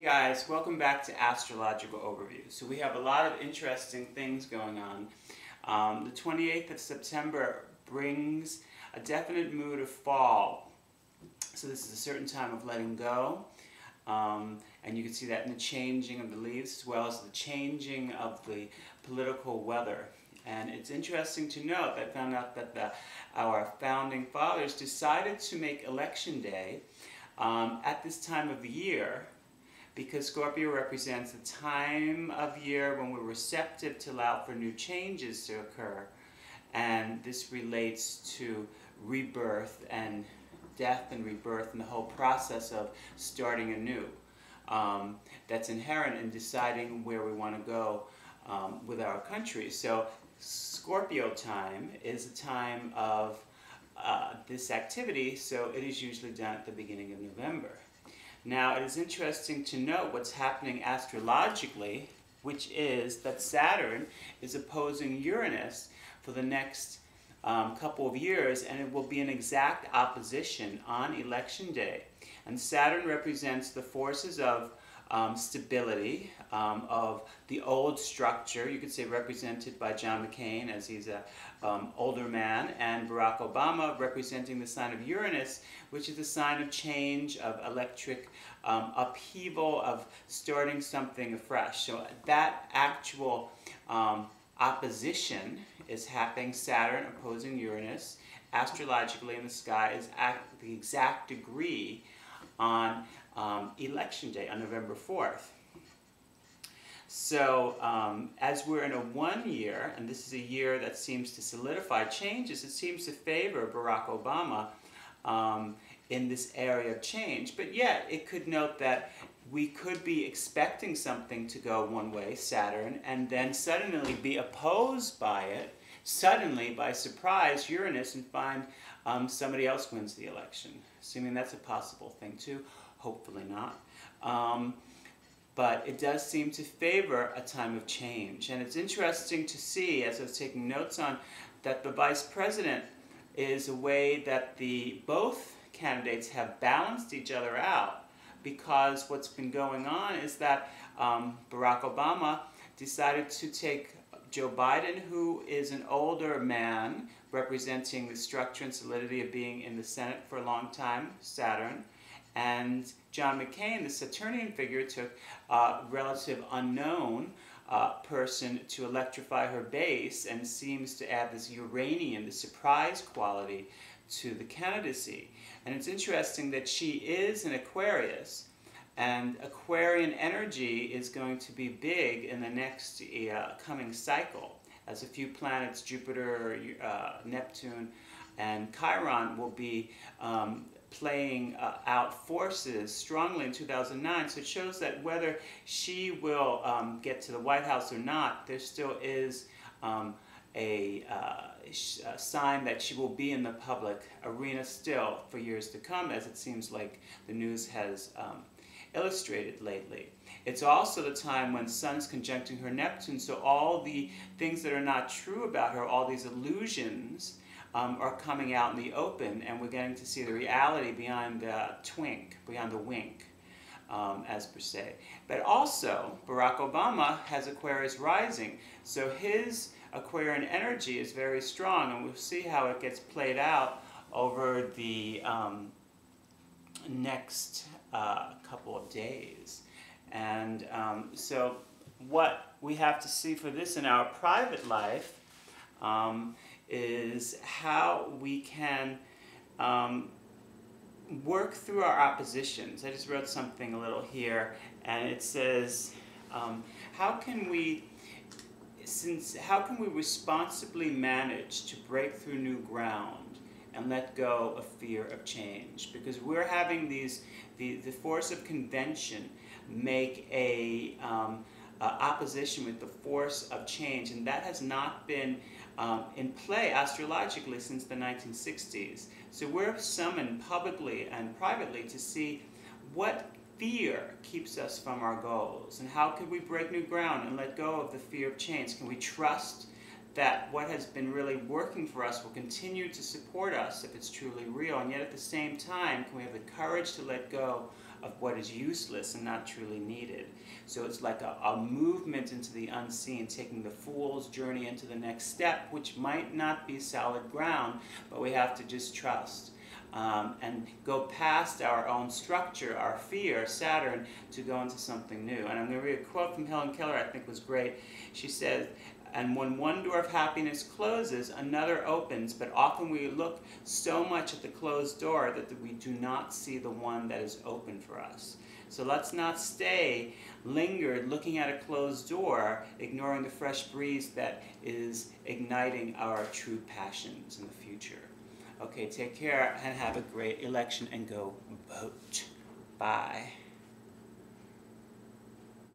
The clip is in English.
Guys, welcome back to Astrological Overview. So we have a lot of interesting things going on. The 28th of September brings a definite mood of fall. So this is a certain time of letting go. And you can see that in the changing of the leaves as well as the changing of the political weather. And it's interesting to note that I found out that our founding fathers decided to make Election Day at this time of the year, because Scorpio represents the time of year when we're receptive to allow for new changes to occur. And this relates to rebirth and death and rebirth and the whole process of starting anew. That's inherent in deciding where we want to go with our country. So Scorpio time is a time of this activity, so it is usually done at the beginning of November. Now, it is interesting to note what's happening astrologically, which is that Saturn is opposing Uranus for the next couple of years, and it will be an exact opposition on Election Day. And Saturn represents the forces of stability, of the old structure, you could say represented by John McCain as he's a older man, and Barack Obama representing the sign of Uranus, which is a sign of change, of electric upheaval, of starting something afresh. So that actual opposition is happening, Saturn opposing Uranus, astrologically in the sky is at the exact degree on Election Day, on November 4th. So as we're in a 1 year, and this is a year that seems to solidify changes, it seems to favor Barack Obama in this area of change. But yet, it could note that we could be expecting something to go one way, Saturn, and then suddenly be opposed by it, suddenly, by surprise, Uranus, and find somebody else wins the election. Assuming that's a possible thing too, hopefully not. But it does seem to favor a time of change. And it's interesting to see, as I was taking notes on, that the vice president is a way that both candidates have balanced each other out, because what's been going on is that Barack Obama decided to take Joe Biden, who is an older man representing the structure and solidity of being in the Senate for a long time, Saturn, and John McCain, the Saturnian figure, took a relative unknown person to electrify her base and seems to add this Uranian, the surprise quality to the candidacy. And it's interesting that she is an Aquarius, and Aquarian energy is going to be big in the next coming cycle, as a few planets, Jupiter, Neptune, and Chiron, will be playing out forces strongly in 2009. So it shows that whether she will get to the White House or not, there still is a sign that she will be in the public arena still for years to come, as it seems like the news has illustrated lately. It's also the time when Sun's conjuncting her Neptune, so all the things that are not true about her, all these illusions, are coming out in the open, and we're getting to see the reality behind the twink, behind the wink, as per se. But also, Barack Obama has Aquarius rising, so his Aquarian energy is very strong, and we'll see how it gets played out over the next couple of days. And so what we have to see for this in our private life is how we can work through our oppositions. I just wrote something a little here, and it says, how can we responsibly manage to break through new ground and let go of fear of change? Because we're having the force of convention make a opposition with the force of change, and that has not been in play astrologically since the 1960s. So we're summoned publicly and privately to see what fear keeps us from our goals, and how can we break new ground and let go of the fear of change. Can we trust that what has been really working for us will continue to support us if it's truly real, and yet at the same time, can we have the courage to let go of what is useless and not truly needed. So it's like a movement into the unseen, taking the fool's journey into the next step, which might not be solid ground, but we have to just trust. And go past our own structure, our fear, Saturn, to go into something new. And I'm going to read a quote from Helen Keller I think was great. She says, "And when one door of happiness closes, another opens, but often we look so much at the closed door that we do not see the one that is open for us." So let's not stay lingered looking at a closed door, ignoring the fresh breeze that is igniting our true passions in the future. Okay, take care and have a great election and go vote. Bye.